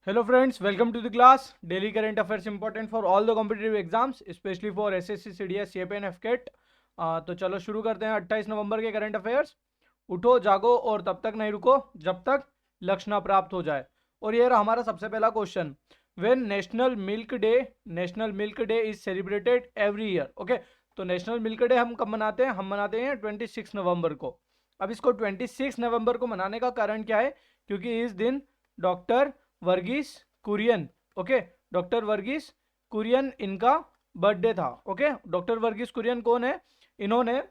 Hello friends, welcome to the class. Daily current affairs important for all the competitive exams, especially for SSC, CDS, CAP and FCAT. तो चलो शुरू करते हैं 28 नवंबर के current affairs. उठो जागो और तब तक नहीं रुको जब तक लक्ष्य ना प्राप्त हो जाए। और ये रहा हमारा सबसे पहला question. When national milk day is celebrated every year. Okay, तो नेशनल मिल्क डे हम कब मनाते हैं? हम मनाते हैं 26 नवंबर को। अब इसको 26 नवंबर को मनाने का कारण क्या है? क्योंकि इस दिन doctor Varghese Kurien, okay, doctor Varghese Kurien इनका बर्थडे था। ओके, डॉक्टर वर्गीस कुरियन कौन है? इन्होंने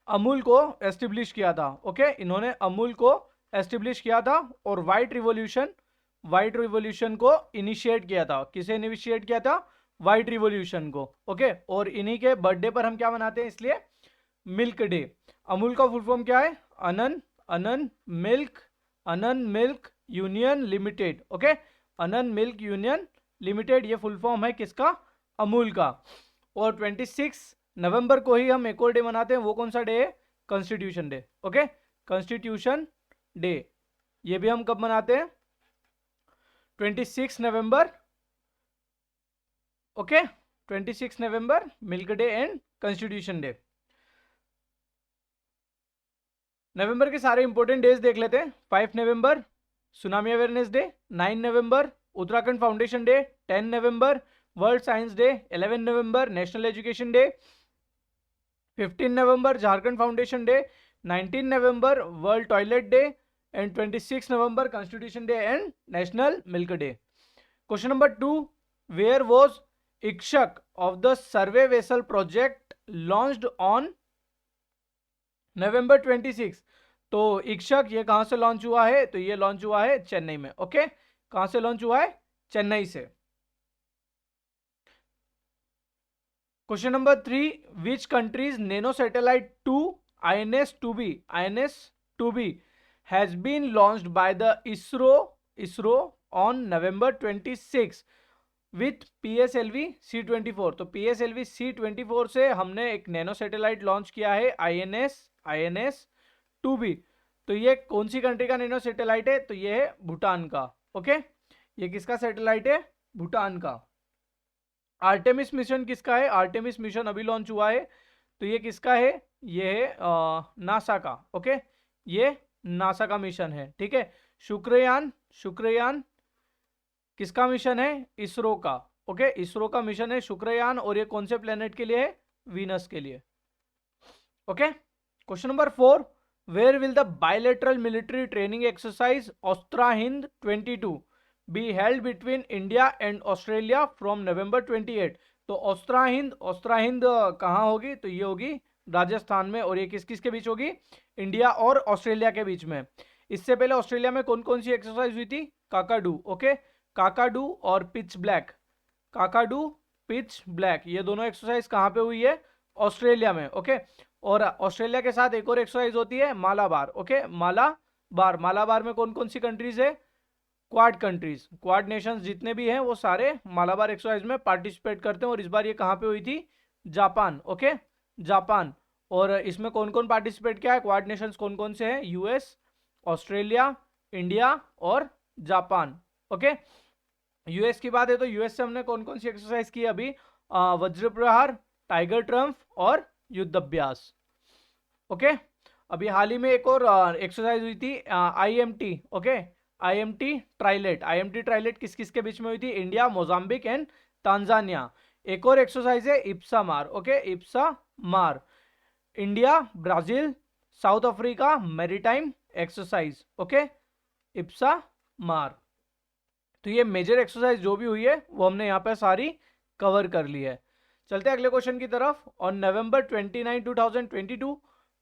अमूल को एस्टेब्लिश किया था। ओके, इन्होंने अमूल को एस्टेब्लिश किया था और व्हाइट रिवॉल्यूशन को इनिशिएट किया था। किसे इनिशिएट किया था? व्हाइट रिवॉल्यूशन को। ओके, और इन्हीं के बर्थडे पर हम क्या मनाते हैं? इसलिए मिल्क डे। अमूल का फुल फॉर्म क्या है? Anand Anand milk union limited. Okay, Anand milk union limited, ये फुल फॉर्म है किसका? अमूल का। और 26 नवंबर को ही हम एक और डे मनाते हैं। वो कौन सा डे है? Constitution day. Okay, constitution day, ये भी हम कब मनाते हैं? 26 नवंबर। ओके, 26 नवंबर milk day and constitution day. नवंबर के सारे इंपॉर्टेंट डेज देख लेते हैं। 5 नवंबर सुनामी अवेयरनेस डे, 9 नवंबर उत्तराखंड फाउंडेशन डे, 10 नवंबर वर्ल्ड साइंस डे, 11 नवंबर नेशनल एजुकेशन डे, 15 नवंबर झारखंड फाउंडेशन डे, 19 नवंबर वर्ल्ड टॉयलेट डे एंड 26 नवंबर constitution day and national milk day. Question number 2, where was Ikshak of the survey vessel project launched on November 26। तो इक्शक ये कहां से launch हुआ है? तो ये लॉन्च हुआ है चेन्नई में। ओके, कहां से लॉन्च हुआ है? चेन्नई से। Question number 3, which countries nano satellite 2 INS-2B has been launched by the ISRO on November 26 with PSLV C-24। तो PSLV C-24 से हमने एक नैनो सैटेलाइट लॉन्च किया है, INS-2B। तो ये कौन सी कंट्री का नैनो सैटेलाइट है? तो ये है भूटान का। ओके, ये किसका सैटेलाइट है? भूटान का। आर्टेमिस मिशन किसका है? आर्टेमिस मिशन अभी लॉन्च हुआ है, तो ये किसका है? ये है नासा का। ओके, ये नासा का मिशन है। ठीक है, शुक्रयान किसका मिशन है? इसरो का। ओके, इसरो का मिशन है शुक्रयान, और ये कौन से प्लेनेट के लिए है? वीनस के लिए। Okay, question number 4, where will the bilateral military training exercise Austra Hind 22 be held between India and Australia from November 28। तो ऑस्त्रा हिंद कहाँ होगी? तो ये होगी राजस्थान में, और ये किस किस के बीच होगी? इंडिया और ऑस्ट्रेलिया के बीच में। इससे पहले ऑस्ट्रेलिया में कौन कौन सी एक्सरसाइज हुई थी? काकाडू। ओके, काकाडू और pitch black. Kakadu, pitch black, ये दोनों एक्सरसाइज कहाँ पे हुई है? ऑस्ट्रेलिया में। ओके, और ऑस्ट्रेलिया के साथ एक और एक्सरसाइज होती है मालाबार। ओके, मालाबार में कौन कौन सी कंट्रीज है? क्वाड कंट्रीज, क्वाड नेशंस जितने भी हैं वो सारे मालाबार एक्सरसाइज में पार्टिसिपेट करते हैं। और इस बार ये कहाँ पे हुई थी? जापान। Okay, Japan. और इसमें कौन कौन पार्टिसिपेट किया है? क्वाड नेशंस कौन कौन से हैं? यूएस, ऑस्ट्रेलिया, इंडिया और जापान। ओके, यूएस की बात है तो यूएस से हमने कौन कौन सी एक्सरसाइज की अभी? वज्र प्रहार, टाइगर ट्रम्प और युद्ध अभ्यास। ओके, अभी हाल ही में एक और एक्सरसाइज हुई थी IMT। ओके, IMT ट्राइलेट किस किस के बीच में हुई थी? India, Mozambique and Tanzania. एक और एक्सरसाइज है IBSAMAR. Okay, IBSAMAR, India, Brazil, South Africa maritime exercise. Okay, IBSAMAR. तो ये मेजर एक्सरसाइज जो भी हुई है वो हमने यहाँ पे सारी कवर कर ली है। चलते हैं अगले क्वेश्चन की तरफ। On November 29, 2022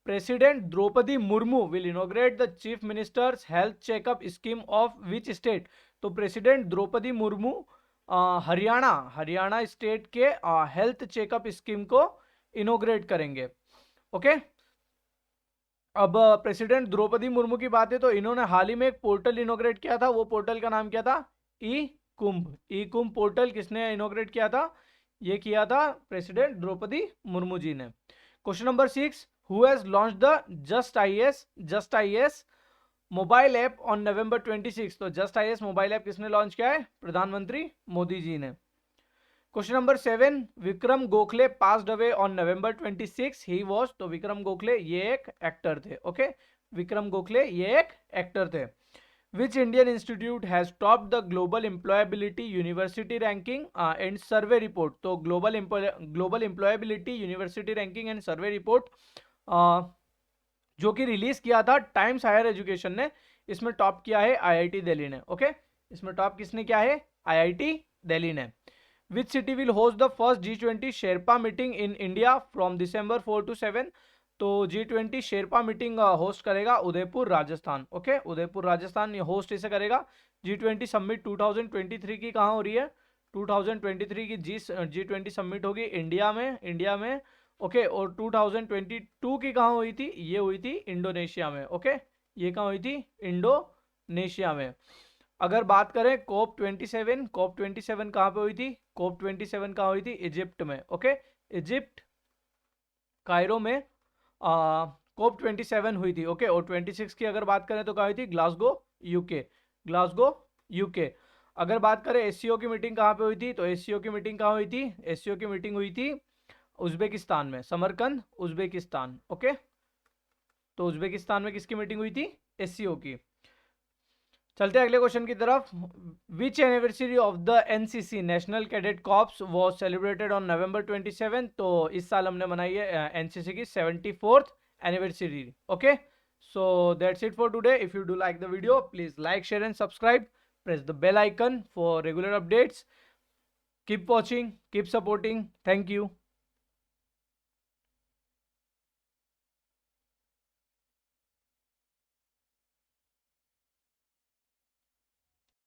president Draupadi Murmu will inaugurate the chief minister's health checkup scheme of which state. तो प्रेसिडेंट द्रौपदी मुर्मू हरियाणा स्टेट के हेल्थ चेकअप स्कीम को इनोग्रेट करेंगे। ओके, अब प्रेसिडेंट द्रौपदी मुर्मू की बात है तो इन्होंने हाल ही में एक पोर्टल इनोग्रेट किया था। वो पोर्टल का नाम क्या था? ई कुंभ पोर्टल किसने इनोग्रेट किया था? ये किया था प्रेसिडेंट द्रौपदी मुर्मू जी ने। Question number 6, who has launch the just IAS mobile app on November 26, तो जस्ट आईएएस मोबाइल ऐप किसने लॉन्च किया है? प्रधानमंत्री मोदी जी ने। Question number 7, Vikram Gokhale passed away on November 26, he was, तो विक्रम गोखले ये एक एक्टर थे। ओके, विक्रम गोखले ये एक एक्टर थे। Which Indian institute has top the global employability university ranking and survey report, तो global employability university ranking and survey report जो कि रिलीज किया था टाइम्स हायर एजुकेशन ने, इसमें टॉप किया है आईआईटी दिल्ली ने। ओके, इसमें टॉप किसने किया है? आईआईटी दिल्ली ने। Which city will host the first G20 Sherpa meeting in India from December 4 to 7, तो G20 शेरपा मीटिंग होस्ट करेगा उदयपुर राजस्थान। ओके, उदयपुर राजस्थान होस्ट इसे करेगा। G20 समिट 2023 की कहाँ हो रही है? 2023 की G20 समिट होगी इंडिया में। ओके, और 2022 की कहाँ हुई थी? ये हुई थी इंडोनेशिया में। ओके, ये कहाँ हुई थी? इंडोनेशिया में। अगर बात करें COP 27 कहाँ पे हुई थी? COP 27 कहाँ हुई थी? इजिप्ट में। ओके, इजिप्ट कायरो में COP 27 हुई थी। ओके, और 26 की अगर बात करें तो कहाँ हुई थी? Glasgow UK. अगर बात करें एससीओ की मीटिंग कहाँ पे हुई थी? तो एससीओ की मीटिंग कहाँ हुई थी? एससीओ की मीटिंग हुई थी उज्बेकिस्तान में, समरकंद उज्बेकिस्तान। ओके, तो उज्बेकिस्तान में किसकी मीटिंग हुई थी? एससीओ की। चलते हैं अगले क्वेश्चन की तरफ। Which anniversary of the NCC national cadet corps was celebrated on November 27, तो इस साल हमने मनाई है एनसीसी की 74th anniversary. Okay, so that's it for today. If you do like the video, please like, share and subscribe. Press the bell icon for regular updates. Keep watching, keep supporting. Thank you.